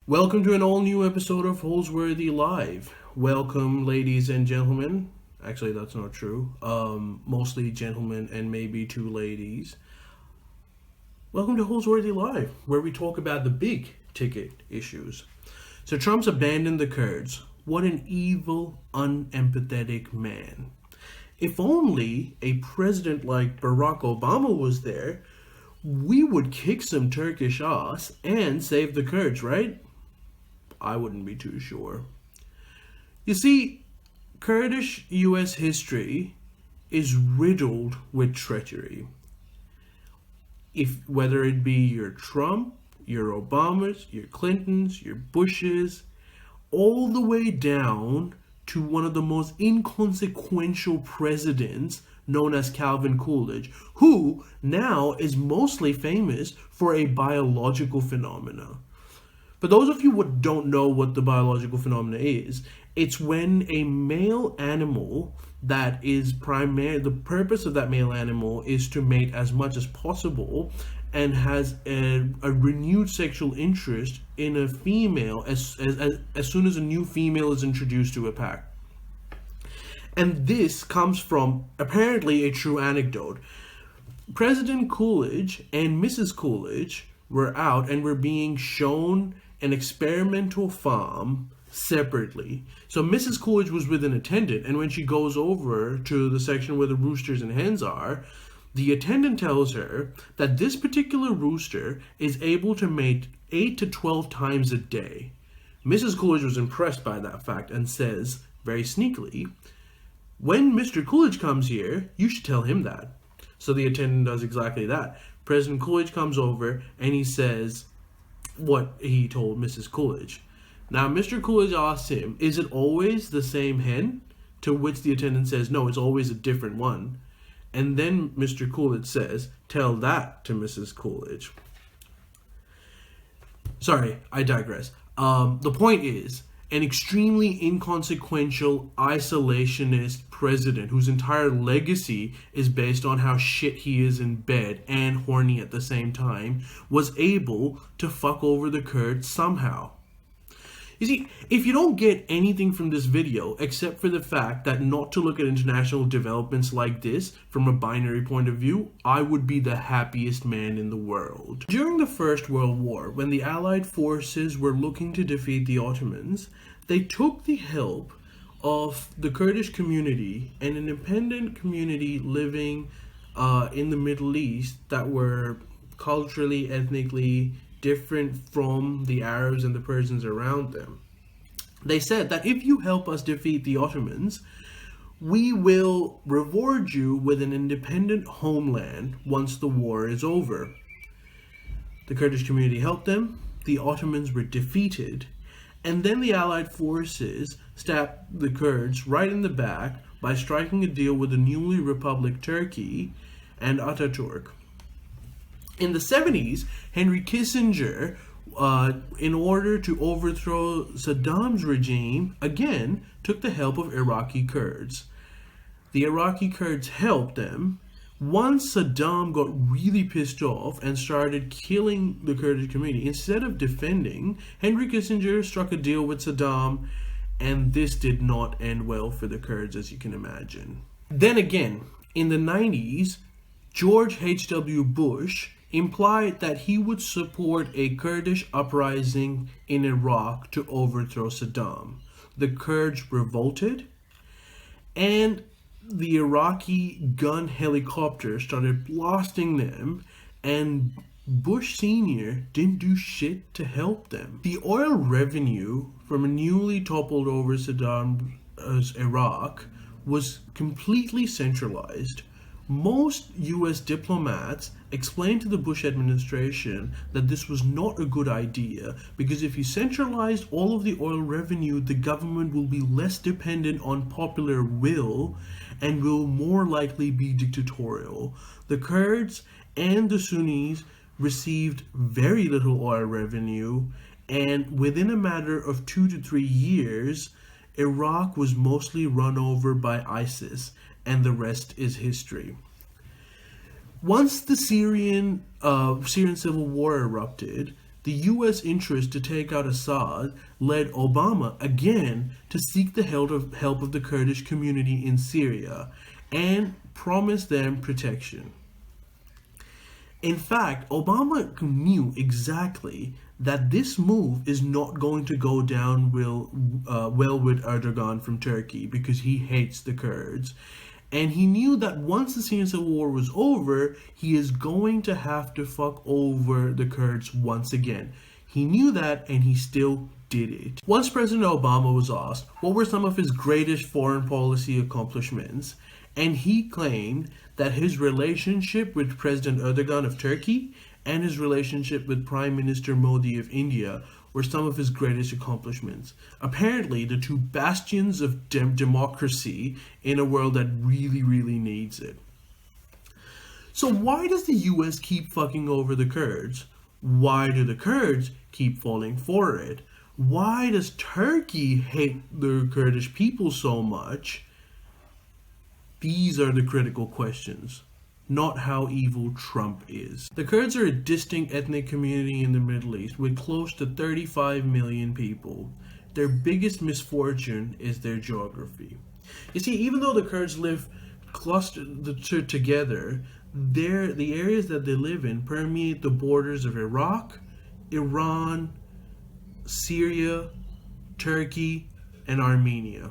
Welcome to an all-new episode of Holsworthy Live. Welcome, ladies and gentlemen. Actually, that's not true. Mostly gentlemen and maybe two ladies. Welcome to Holsworthy Live, where we talk about the big ticket issues. So Trump's abandoned the Kurds. What an evil, unempathetic man. If only a president like Barack Obama was there, we would kick some Turkish ass and save the Kurds, right? I wouldn't be too sure. You see, Kurdish US history is riddled with treachery. Whether it be your Trump, your Obamas, your Clintons, your Bushes, all the way down to one of the most inconsequential presidents known as Calvin Coolidge, who now is mostly famous for a biological phenomena. For those of you who don't know what the biological phenomena is, it's when a male animal that is the purpose of that male animal is to mate as much as possible and has a renewed sexual interest in a female as soon as a new female is introduced to a pack. And this comes from apparently a true anecdote. President Coolidge and Mrs. Coolidge were out and were being shown an experimental farm separately. So Mrs. Coolidge was with an attendant, and when she goes over to the section where the roosters and hens are, the attendant tells her that this particular rooster is able to mate 8 to 12 times a day. Mrs. Coolidge was impressed by that fact and says, very sneakily, "When Mr. Coolidge comes here, you should tell him that." So the attendant does exactly that. President Coolidge comes over and he says what he told Mrs. Coolidge. Now, Mr. Coolidge asks him, "Is it always the same hen?" To which the attendant says, "No, it's always a different one." And then Mr. Coolidge says, "Tell that to Mrs. Coolidge." Sorry, I digress. The point is, an extremely inconsequential, isolationist president whose entire legacy is based on how shit he is in bed and horny at the same time was able to fuck over the Kurds somehow. You see, if you don't get anything from this video except for the fact that not to look at international developments like this from a binary point of view, I would be the happiest man in the world. During the First World War, when the Allied forces were looking to defeat the Ottomans, they took the help of the Kurdish community, an independent community living in the Middle East that were culturally, ethnically different from the Arabs and the Persians around them. They said that if you help us defeat the Ottomans, we will reward you with an independent homeland once the war is over. The Kurdish community helped them, the Ottomans were defeated, and then the Allied forces stabbed the Kurds right in the back by striking a deal with the newly Republic Turkey and Ataturk. In the 70s, Henry Kissinger, in order to overthrow Saddam's regime, again took the help of Iraqi Kurds. The Iraqi Kurds helped them. Once Saddam got really pissed off and started killing the Kurdish community, instead of defending, Henry Kissinger struck a deal with Saddam, and this did not end well for the Kurds, as you can imagine. Then again, in the 90s, George H.W. Bush implied that he would support a Kurdish uprising in Iraq to overthrow Saddam. The Kurds revolted, and the Iraqi gun helicopter started blasting them, and Bush Sr. didn't do shit to help them. The oil revenue from a newly toppled over Saddam's Iraq was completely centralized. Most US diplomats explained to the Bush administration that this was not a good idea because if you centralized all of the oil revenue, the government will be less dependent on popular will and will more likely be dictatorial. The Kurds and the Sunnis received very little oil revenue, and within a matter of 2 to 3 years, Iraq was mostly run over by ISIS, and the rest is history. Once the Syrian civil war erupted, the US interest to take out Assad led Obama again to seek the help of the Kurdish community in Syria and promise them protection. In fact, Obama knew exactly that this move is not going to go down well with Erdogan from Turkey because he hates the Kurds. And he knew that once the Syrian civil war was over, he is going to have to fuck over the Kurds once again. He knew that, and he still did it. Once President Obama was asked what were some of his greatest foreign policy accomplishments, and he claimed that his relationship with President Erdogan of Turkey and his relationship with Prime Minister Modi of India were some of his greatest accomplishments. Apparently, the two bastions of democracy in a world that really, really needs it. So why does the US keep fucking over the Kurds? Why do the Kurds keep falling for it? Why does Turkey hate the Kurdish people so much? These are the critical questions, not how evil Trump is. The Kurds are a distinct ethnic community in the Middle East with close to 35 million people. Their biggest misfortune is their geography. You see, even though the Kurds live clustered together, the areas that they live in permeate the borders of Iraq, Iran, Syria, Turkey, and Armenia.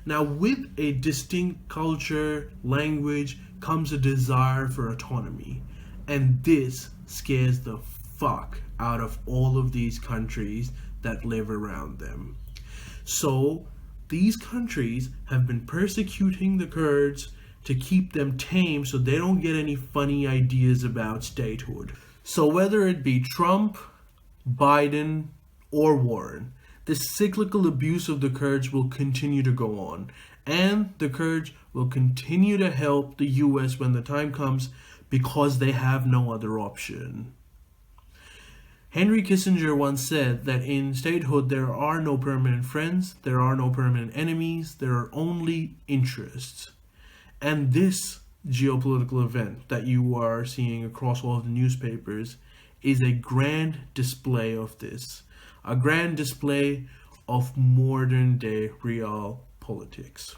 Now, with a distinct culture, language, comes a desire for autonomy. And this scares the fuck out of all of these countries that live around them. So, these countries have been persecuting the Kurds to keep them tame so they don't get any funny ideas about statehood. So, whether it be Trump, Biden, or Warren, this cyclical abuse of the Kurds will continue to go on, and the Kurds will continue to help the US when the time comes because they have no other option. Henry Kissinger once said that in statehood there are no permanent friends, there are no permanent enemies, there are only interests. And this geopolitical event that you are seeing across all of the newspapers is a grand display of this. A grand display of modern day realpolitics.